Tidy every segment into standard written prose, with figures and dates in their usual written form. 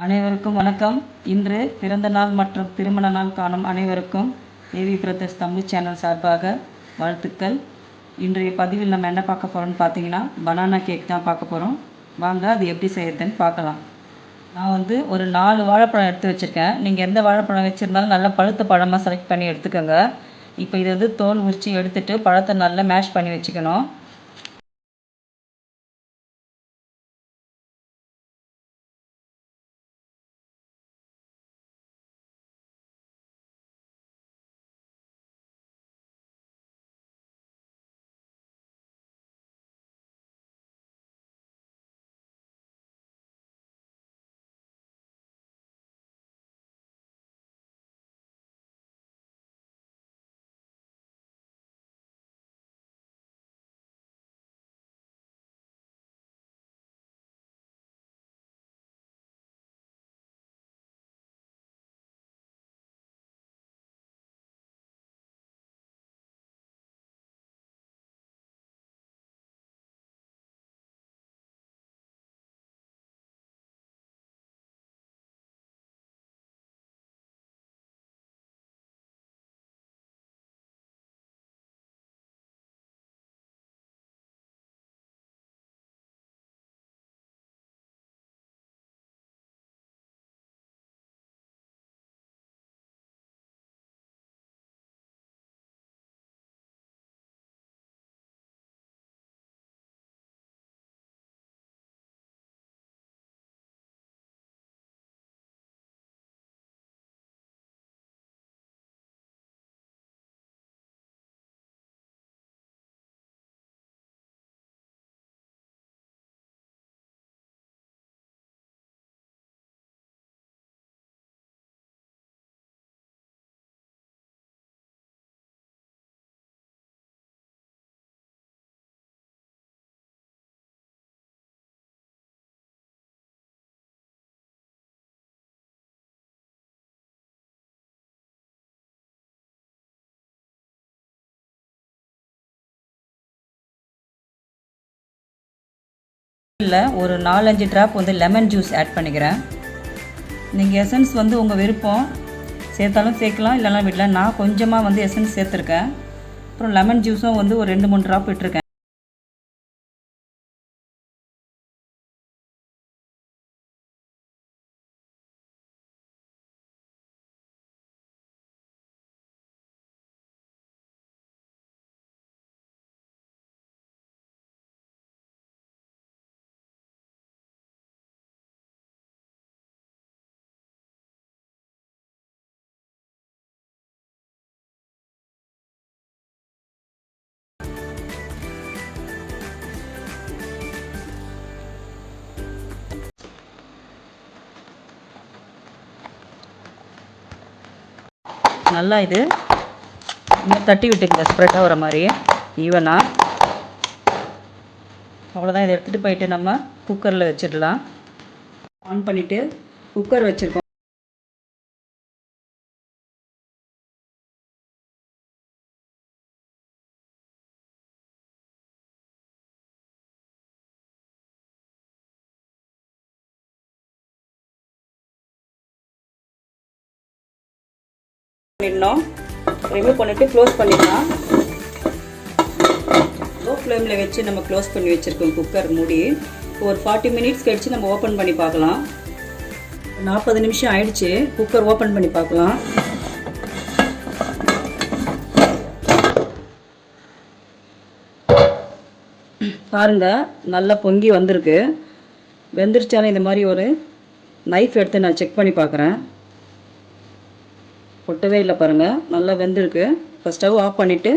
அனைவருக்கும் வணக்கம். இன்று பிறந்த நாள் மற்றும் திருமண நாள் காணும் அனைவருக்கும் ஏவி பிரதர்ஸ் தமிழ் சேனல் சார்பாக வாழ்த்துக்கள். இன்றைய பதிவில் நம்ம என்ன பார்க்க போகிறோம்னு பார்த்தீங்கன்னா, பனானா கேக் தான் பார்க்க போகிறோம். வாங்க அது எப்படி செய்யறதுன்னு பார்க்கலாம். நான் ஒரு 4 வாழைப்பழம் எடுத்து வச்சுருக்கேன். நீங்கள் எந்த வாழைப்பழம் வச்சுருந்தாலும் நல்லா பழுத்த பழமாக செலக்ட் பண்ணி எடுத்துக்கோங்க. இப்போ இது தோல் உரித்து எடுத்துகிட்டு பழத்தை நல்லா மேஷ் பண்ணி வச்சுக்கணும். இல்லை, ஒரு 4-5 ட்ராப் லெமன் ஜூஸ் ஆட் பண்ணிக்கிறேன். நீங்கள் எசன்ஸ் உங்கள் விருப்பம், சேர்த்தாலும் சேர்க்கலாம், இல்லைனா விடலாம். நான் கொஞ்சமாக எசன்ஸ் சேர்த்துருக்கேன். அப்புறம் லெமன் ஜூஸும் ஒரு 2-3 ட்ராப் விட்டுருக்கேன். நல்லா இன்னும் தட்டி விட்டுக்கங்க, ஸ்ப்ரெட் ஆகிற மாதிரி ஈவனாக. அவ்வளோதான். இதை எடுத்துகிட்டு போயிட்டு நம்ம குக்கரில் வச்சிடலாம். ஆன் பண்ணிவிட்டு குக்கர் வச்சுருக்கோம். ரிமூவ் பண்ணிவிட்டு க்ளோஸ் பண்ணிடலாம். லோ ஃப்ளேமில் வச்சு நம்ம க்ளோஸ் பண்ணி வச்சுருக்கோம் குக்கர் மூடி. ஒரு 40 மினிட்ஸ் கழிச்சு நம்ம ஓப்பன் பண்ணி பார்க்கலாம். 40 நிமிஷம் ஆயிடுச்சு. குக்கர் ஓப்பன் பண்ணி பார்க்கலாம். பாருங்க, நல்லா பொங்கி வந்திருக்கு. வெந்துருச்சாலும் இந்த மாதிரி ஒரு நைஃப் எடுத்து நான் செக் பண்ணி பார்க்குறேன். ஒட்டவே இல்லை பாருங்கள், நல்லா வெந்திருக்கு. இப்போ ஸ்டவ் ஆஃப் பண்ணிவிட்டு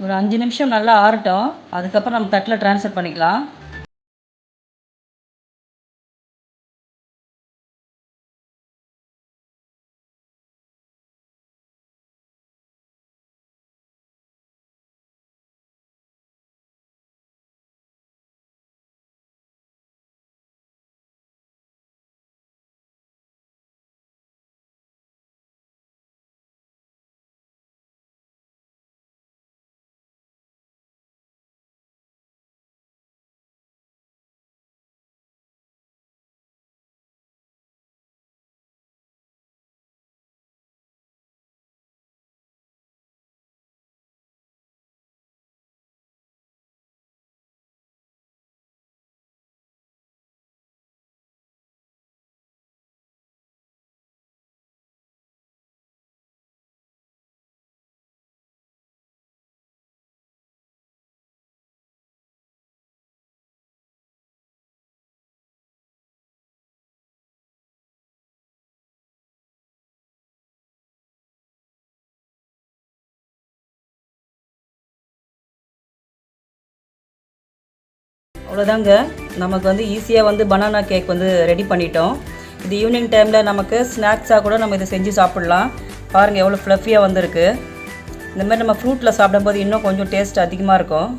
ஒரு 5 நிமிஷம் நல்லா ஆறட்டும். அதுக்கப்புறம் நம்ம தட்டில் ட்ரான்ஸ்ஃபர் பண்ணிக்கலாம். அவ்வளோதாங்க, நமக்கு வந்து ஈஸியாக வந்து பனானா கேக் வந்து ரெடி பண்ணிட்டோம். இது ஈவினிங் டைமில் நமக்கு ஸ்நாக்ஸாக கூட நம்ம இதை செஞ்சு சாப்பிட்லாம். பாருங்கள் எவ்வளோ ஃப்ளஃபியாக வந்திருக்கு. இந்த மாதிரி நம்ம ஃப்ரூட்டில் சாப்பிடும்போது இன்னும் கொஞ்சம் டேஸ்ட் அதிகமாக இருக்கும்.